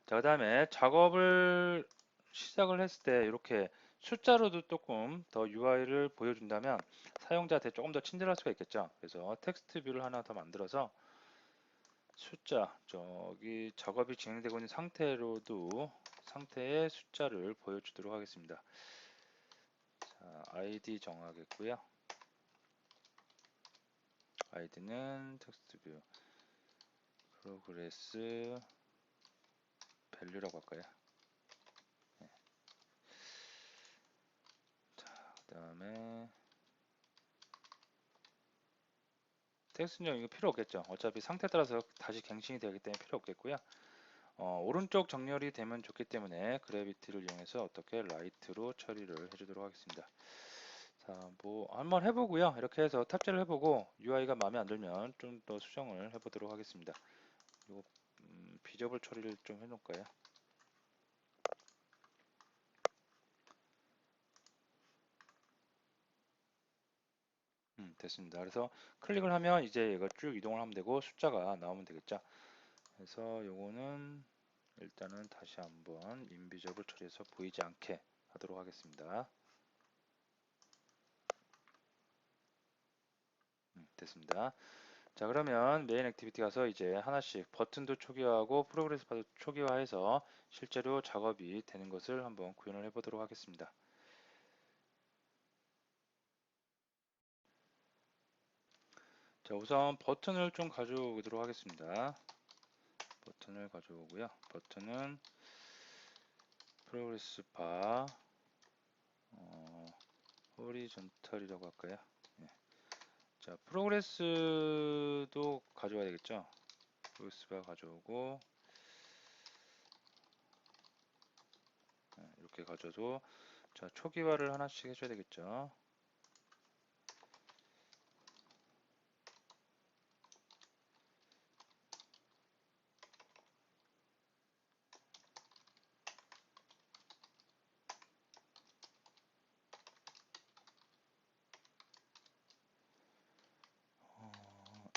자, 그 다음에 작업을 시작을 했을 때 이렇게 숫자로도 조금 더 UI를 보여준다면 사용자한테 조금 더 친절할 수가 있겠죠. 그래서 텍스트 뷰를 하나 더 만들어서 숫자, 저기 작업이 진행되고 있는 상태로도 상태의 숫자를 보여주도록 하겠습니다. 자, ID 정하겠고요. 아이디는 텍스트 뷰 프로그레스 밸류라고 할까요? 그 다음에 텍스트는 이거 필요 없겠죠. 어차피 상태에 따라서 다시 갱신이 되기 때문에 필요 없겠고요. 오른쪽 정렬이 되면 좋기 때문에 그래비티를 이용해서 어떻게 라이트로 처리를 해주도록 하겠습니다. 자, 뭐 한번 해보고요. 이렇게 해서 탑재를 해보고 UI가 마음에 안 들면 좀 더 수정을 해보도록 하겠습니다. 이거 비저블 처리를 좀 해놓을까요? 됐습니다. 그래서 클릭을 하면 이제 얘가 쭉 이동을 하면 되고 숫자가 나오면 되겠죠. 그래서 요거는 일단은 다시 한번 인비저블 처리해서 보이지 않게 하도록 하겠습니다. 됐습니다. 자, 그러면 메인 액티비티 가서 이제 하나씩 버튼도 초기화하고 프로그레스 바도 초기화해서 실제로 작업이 되는 것을 한번 구현을 해 보도록 하겠습니다. 자, 우선 버튼을 좀 가져오도록 하겠습니다. 버튼을 가져오고요. 버튼은 프로그레스 바 호리존털이라고 할까요? 예. 자, 프로그레스도 가져와야 되겠죠. 프로그레스 바 가져오고 이렇게 가져도 자, 초기화를 하나씩 해줘야 되겠죠.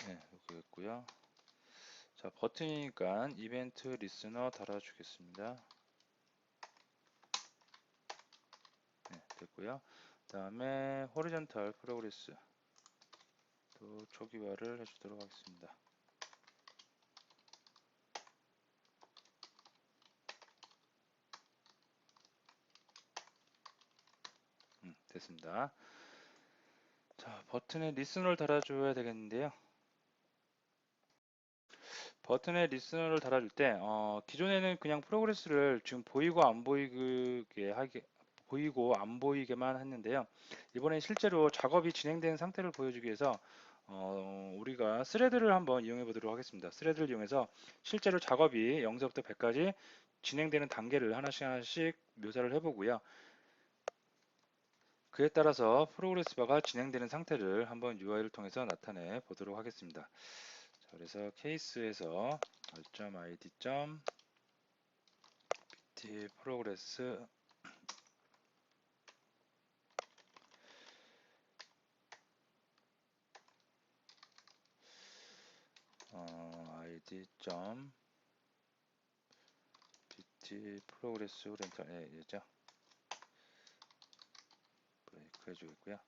네, 이렇게 했고요. 자, 버튼이니까 이벤트 리스너 달아주겠습니다. 네, 됐고요. 그 다음에 호리존탈 프로그레스 또 초기화를 해주도록 하겠습니다. 됐습니다. 자, 버튼에 리스너를 달아줘야 되겠는데요. 버튼에 리스너를 달아줄 때 기존에는 그냥 프로그레스를 지금 보이고 안 보이게 하게 보이고 안 보이게만 했는데요. 이번에 실제로 작업이 진행된 상태를 보여주기 위해서 우리가 스레드를 한번 이용해 보도록 하겠습니다. 스레드를 이용해서 실제로 작업이 0서부터 100까지 진행되는 단계를 하나씩 하나씩 묘사를 해보고요. 그에 따라서 프로그레스 바가 진행되는 상태를 한번 UI를 통해서 나타내 보도록 하겠습니다. 자, 그래서 케이스에서 .id.pt 프로그레스 id.pt 프로그레스 렌터 얘죠. 브레이크 해주겠고요.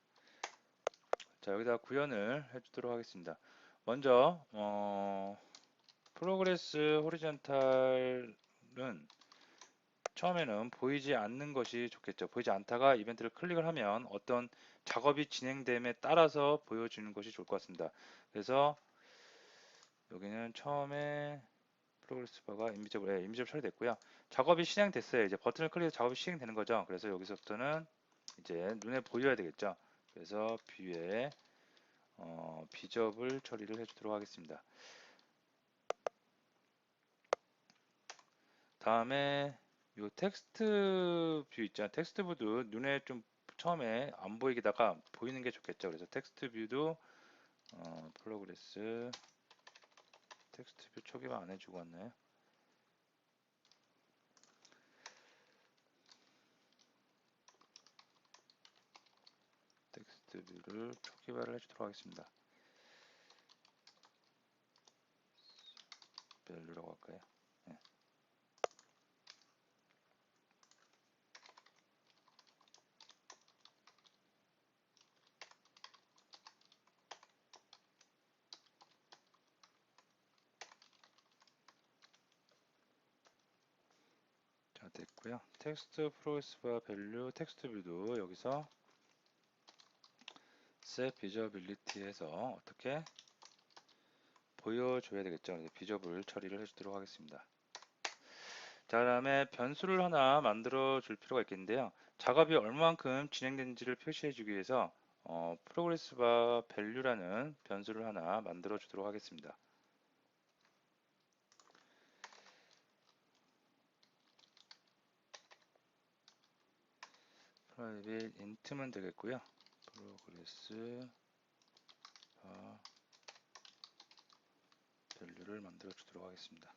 자, 여기다 구현을 해주도록 하겠습니다. 먼저 프로그레스 호리존탈은 처음에는 보이지 않는 것이 좋겠죠. 보이지 않다가 이벤트를 클릭을 하면 어떤 작업이 진행됨에 따라서 보여주는 것이 좋을 것 같습니다. 그래서 여기는 처음에 프로그레스 바가 인비저블 처리됐고요. 작업이 실행됐어요. 이제 버튼을 클릭해서 작업이 실행되는 거죠. 그래서 여기서부터는 이제 눈에 보여야 되겠죠. 그래서 뷰에 비저블 처리를 해주도록 하겠습니다. 다음에 요 텍스트 뷰 있잖아요. 텍스트 뷰도 눈에 좀 처음에 안 보이다가 보이는 게 좋겠죠. 그래서 텍스트 뷰도 프로그레스 텍스트 뷰 초기화 안 해주고 왔나요? 텍스트 뷰를 초기화를 해주도록 하겠습니다. 밸류라고 할까요? 네. 자, 됐고요. 텍스트 프로그레스 바 밸류 텍스트 뷰도 여기서 set visibility 해서 어떻게 보여줘야 되겠죠. 비저블 처리를 해주도록 하겠습니다. 자, 그다음에 변수를 하나 만들어 줄 필요가 있겠는데요. 작업이 얼마만큼 진행된지를 표시해 주기 위해서 프로그레스 바 밸류라는 변수를 하나 만들어 주도록 하겠습니다. 프라이빗 인트면 되겠고요. 프로그레스 바 밸류를 만들어 주도록 하겠습니다.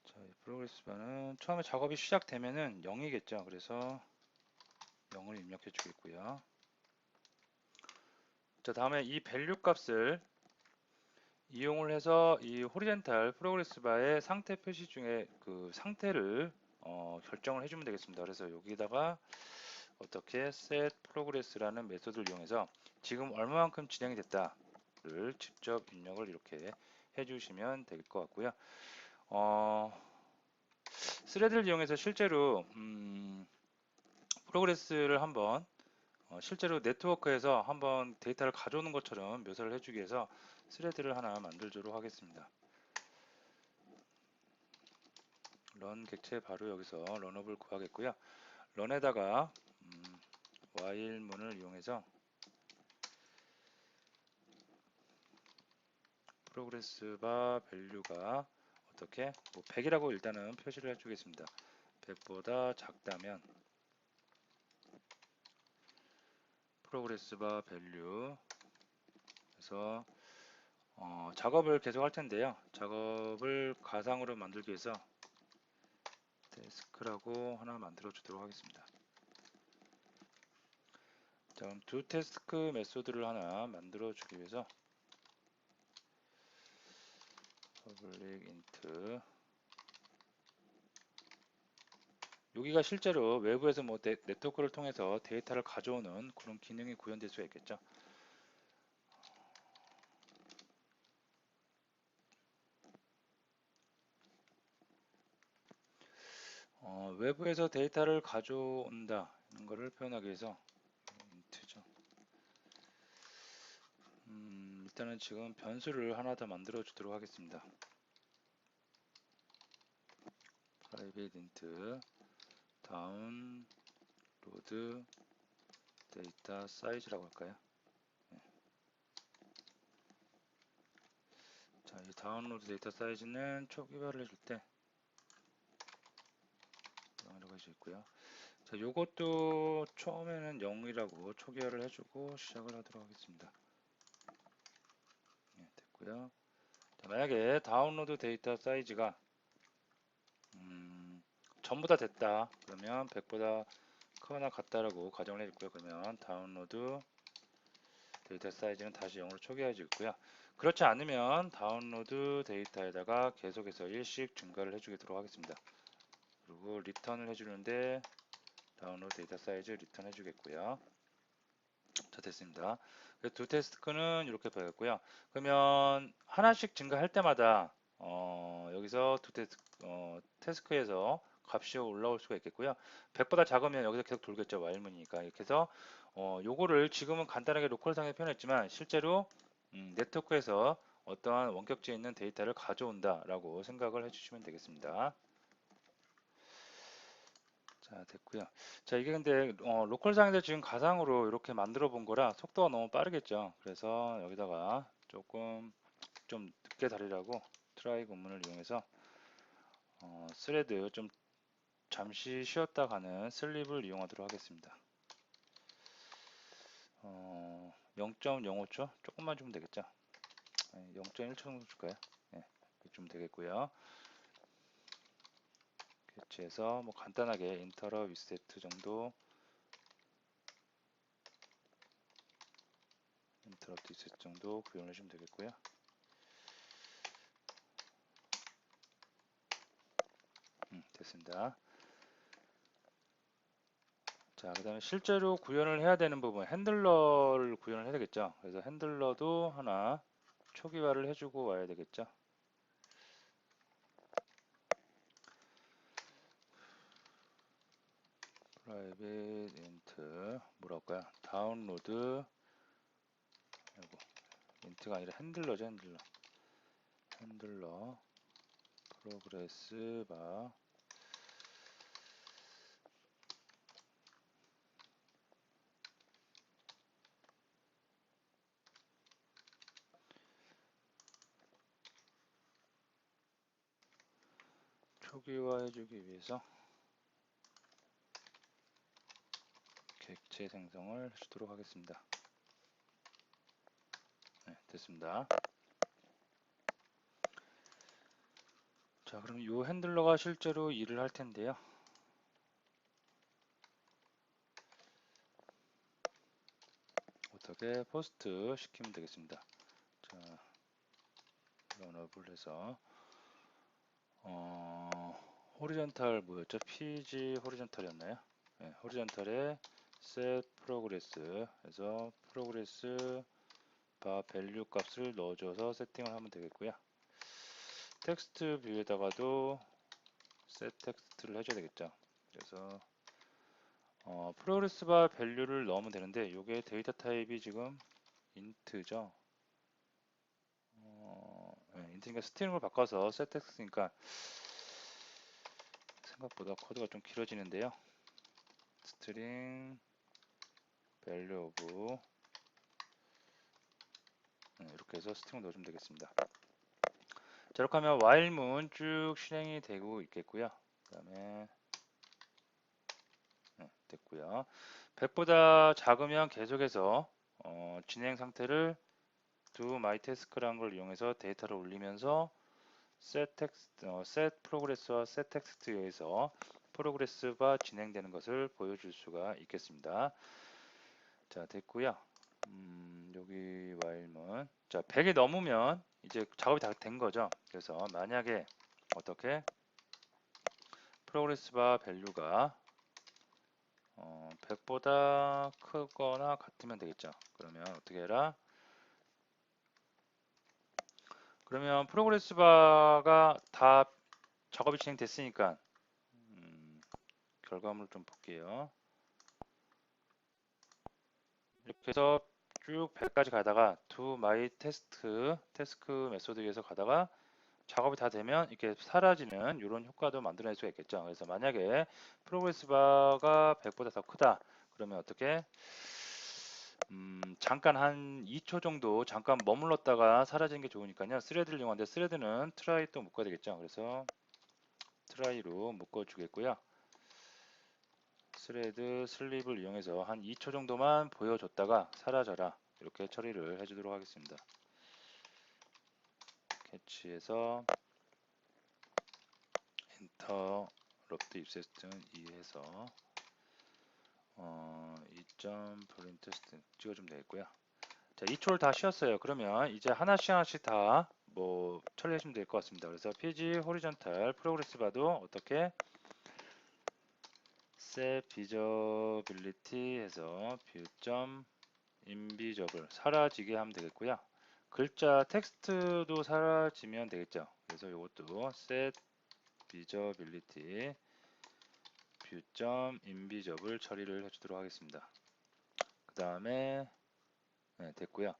자, 이 프로그레스 바는 처음에 작업이 시작되면은 0이겠죠. 그래서 0을 입력해 주겠고요. 자, 다음에 이 밸류 값을 이용을 해서 이 호리젠탈 프로그레스 바의 상태 표시 중에 그 상태를 결정을 해주면 되겠습니다. 그래서 여기다가 어떻게 set progress라는 메소드를 이용해서 지금 얼마만큼 진행이 됐다를 직접 입력을 이렇게 해주시면 될 것 같고요. 스레드를 이용해서 실제로 프로그레스를 한번 실제로 네트워크에서 한번 데이터를 가져오는 것처럼 묘사를 해주기 위해서 스레드를 하나 만들도록 하겠습니다. 런 객체 바로 여기서 런업을 구하겠고요. 런에다가 while문을 이용해서 프로그레스 바 밸류가 어떻게 100이라고 일단은 표시를 해주겠습니다. 100보다 작다면 프로그레스 바 밸류 그래서 작업을 계속 할 텐데요. 작업을 가상으로 만들기 위해서 태스크라고 하나 만들어 주도록 하겠습니다. 자, 그럼 두 태스크 메소드를 하나 만들어 주기 위해서 public int 여기가 실제로 외부에서 뭐 네트워크를 통해서 데이터를 가져오는 그런 기능이 구현될 수가 있겠죠. 외부에서 데이터를 가져온다 이런 거를 표현하기 위해서 int죠. 일단은 지금 변수를 하나 더 만들어 주도록 하겠습니다. private int download data size라고 할까요? 네. 자, 이 다운로드 데이터 사이즈는 초기화를 해줄 때 이라고 해져 있고요. 자, 요것도 처음에는 0이라고 초기화를 해주고 시작을 하도록 하겠습니다. 네, 됐고요. 자, 만약에 다운로드 데이터 사이즈가 전부 다 됐다 그러면 100보다 크거나 같다라고 가정을 해줬고요. 그러면 다운로드 데이터 사이즈는 다시 0으로 초기화해져 있고요. 그렇지 않으면 다운로드 데이터에다가 계속해서 1씩 증가를 해주도록 하겠습니다. 그리고 리턴을 해주는데 다운로드 데이터 사이즈 리턴 해주겠고요. 자, 됐습니다. 두 테스트는 이렇게 배웠고요. 그러면 하나씩 증가할 때마다 여기서 테스크에서 값이 올라올 수가 있겠고요. 100보다 작으면 여기서 계속 돌겠죠. while문이니까. 이렇게 해서 요거를 지금은 간단하게 로컬상에 표현했지만 실제로 네트워크에서 어떠한 원격지에 있는 데이터를 가져온다라고 생각을 해주시면 되겠습니다. 자, 됐고요. 자, 이게 근데 로컬상에서 지금 가상으로 이렇게 만들어 본 거라 속도가 너무 빠르겠죠. 그래서 여기다가 조금 좀 늦게 다리라고 트라이 구문을 이용해서 스레드 좀 잠시 쉬었다 가는 슬립을 이용하도록 하겠습니다. 0.05초 조금만 주면 되겠죠. 0.1초 정도 줄까요? 네, 좀 되겠고요. 캐치해서 뭐 간단하게 인터럽 위세트 정도 인터럽트 위세트 정도 구현을 해주면 되겠고요. 됐습니다. 자, 그 다음에 실제로 구현을 해야 되는 부분 핸들러를 구현을 해야 되겠죠. 그래서 핸들러도 하나 초기화를 해주고 와야 되겠죠. private int 뭐랄까요? 다운로드 아이고, int가 아니라 핸들러죠. 핸들러 프로그레스 바 초기화해주기 위해서 객체 생성을 해주도록 하겠습니다. 네, 됐습니다. 자, 그럼 이 핸들러가 실제로 일을 할 텐데요. 어떻게 포스트 시키면 되겠습니다. 자, 런업을 해서 호리전탈 뭐였죠? PG 호리전탈이었나요? 네, 호리전탈에 set progress 해서 progress 바 밸류 값을 넣어줘서 세팅을 하면 되겠고요. 텍스트 뷰에다가도 set 텍스트를 해줘야 되겠죠. 그래서 프로그레스 바 밸류를 넣으면 되는데 이게 데이터 타입이 지금 인트죠. 인트니까 스트링을 바꿔서 set 텍스트니까 생각보다 코드가 좀 길어지는데요. 스트링 value of 이렇게 해서 스트링을 넣어주면 되겠습니다. 자, 이렇게 하면 while문 쭉 실행이 되고 있겠고요. 그 다음에 됐고요. 100보다 작으면 계속해서 진행 상태를 do my task라는 걸 이용해서 데이터를 올리면서 set progress와 set text에 의해서 프로그레스가 진행되는 것을 보여줄 수가 있겠습니다. 자, 됐고요. 여기 while문 자 100이 넘으면 이제 작업이 다 된 거죠. 그래서 만약에 어떻게 프로그레스 바 밸류가 100보다 크거나 같으면 되겠죠. 그러면 어떻게 해라? 그러면 프로그레스 바가 다 작업이 진행됐으니까 결과물을 좀 볼게요. 이렇게 해서 쭉 100까지 가다가 to my task 메소드에서 가다가 작업이 다 되면 이렇게 사라지는 이런 효과도 만들어낼 수가 있겠죠. 그래서 만약에 프로그레스 바가 100보다 더 크다 그러면 어떻게 잠깐 한 2초 정도 잠깐 머물렀다가 사라지는 게 좋으니까요. 스레드를 이용하는데 스레드는 try 또 묶어야 되겠죠. 그래서 try로 묶어 주겠고요. 스레드 슬립을 이용해서 한 2초 정도만 보여줬다가 사라져라 이렇게 처리를 해주도록 하겠습니다. 캐치해서 interrupt if system 2해서 2.print 찍어주면 되겠고요. 자, 2초를 다 쉬었어요. 그러면 이제 하나씩 다 뭐 처리하시면 될 것 같습니다. 그래서 pg horizontal progress 바도 어떻게 set visibility 해서 view.invisible 사라지게 하면 되겠고요. 글자 텍스트도 사라지면 되겠죠. 그래서 이것도 set visibility view.invisible 처리를 해주도록 하겠습니다. 그 다음에 됐고요.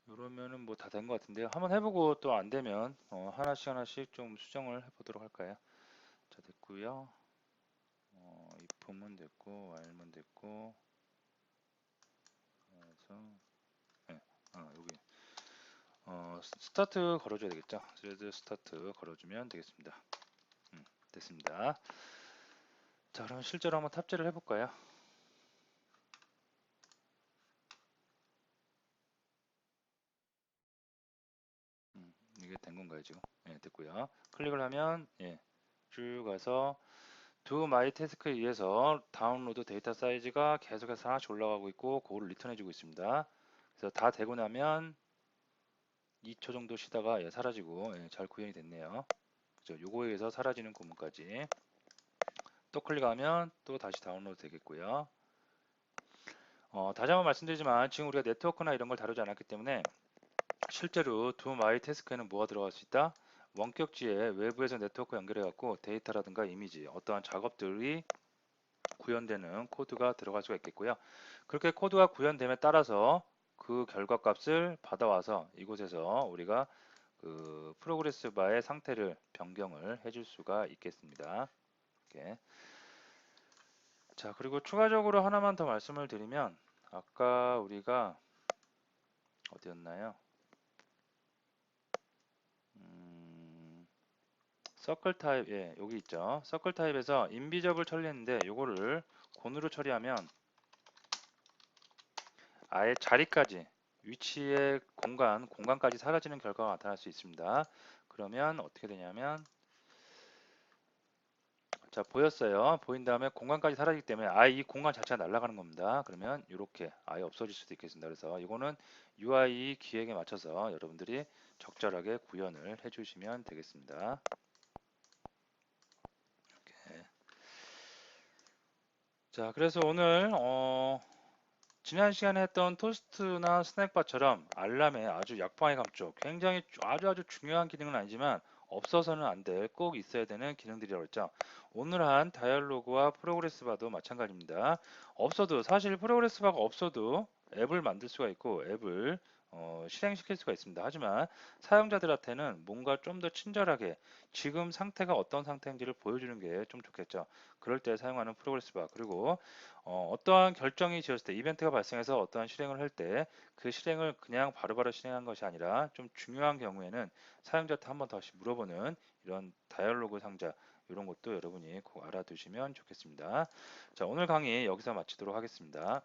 이러면은 뭐 다 된 것 같은데요. 한번 해보고 또 안 되면 하나씩 좀 수정을 해보도록 할까요? 자, 됐고요. if문 됐고 while문 됐고 그래서 여기 스타트 걸어줘야 되겠죠. thread 스타트 걸어주면 되겠습니다. 됐습니다. 자, 그럼 실제로 한번 탑재를 해볼까요? 이게 된 건가요 지금? 됐고요. 클릭을 하면 쭉 가서 do my task에 의해서 다운로드 데이터 사이즈가 계속해서 하나씩 올라가고 있고 그거를 리턴해주고 있습니다. 그래서 다 되고 나면 2초 정도 쉬다가 사라지고 잘 구현이 됐네요. 그죠? 요거에 의해서 사라지는 구문까지 또 클릭하면 또 다시 다운로드 되겠고요. 다시 한번 말씀드리지만 지금 우리가 네트워크나 이런 걸 다루지 않았기 때문에 실제로 do my task에는 뭐가 들어갈 수 있다? 원격지에 외부에서 네트워크 연결해 갖고 데이터라든가 이미지 어떠한 작업들이 구현되는 코드가 들어갈 수가 있겠고요. 그렇게 코드가 구현됨에 따라서 그 결과 값을 받아와서 이곳에서 우리가 그 프로그레스 바의 상태를 변경을 해줄 수가 있겠습니다. 이렇게. 자, 그리고 추가적으로 하나만 더 말씀을 드리면 아까 우리가 어디였나요? 서클 타입, 여기 있죠. 서클 타입에서 인비저블 처리했는데 요거를 곤으로 처리하면 아예 자리까지 위치의 공간까지 사라지는 결과가 나타날 수 있습니다. 그러면 어떻게 되냐면 자, 보였어요. 보인 다음에 공간까지 사라지기 때문에 아예 이 공간 자체가 날아가는 겁니다. 그러면 이렇게 아예 없어질 수도 있겠습니다. 그래서 이거는 UI 기획에 맞춰서 여러분들이 적절하게 구현을 해주시면 되겠습니다. 이렇게. 자, 그래서 오늘 지난 시간에 했던 토스트나 스낵바처럼 알람의 아주 약방의 감쪽, 굉장히 아주 중요한 기능은 아니지만 없어서는 안 될, 꼭 있어야 되는 기능들이라고 했죠. 오늘 한 다이얼로그와 프로그레스 바도 마찬가지입니다. 없어도, 사실 프로그레스 바가 없어도 앱을 만들 수가 있고 앱을 실행시킬 수가 있습니다. 하지만 사용자들한테는 뭔가 좀 더 친절하게 지금 상태가 어떤 상태인지를 보여주는 게 좀 좋겠죠. 그럴 때 사용하는 프로그레스 바, 그리고 어떠한 결정이 지었을 때, 이벤트가 발생해서 어떠한 실행을 할 때 그 실행을 그냥 바로바로 실행한 것이 아니라 좀 중요한 경우에는 사용자한테 한 번 다시 물어보는 이런 다이얼로그 상자, 이런 것도 여러분이 꼭 알아두시면 좋겠습니다. 자, 오늘 강의 여기서 마치도록 하겠습니다.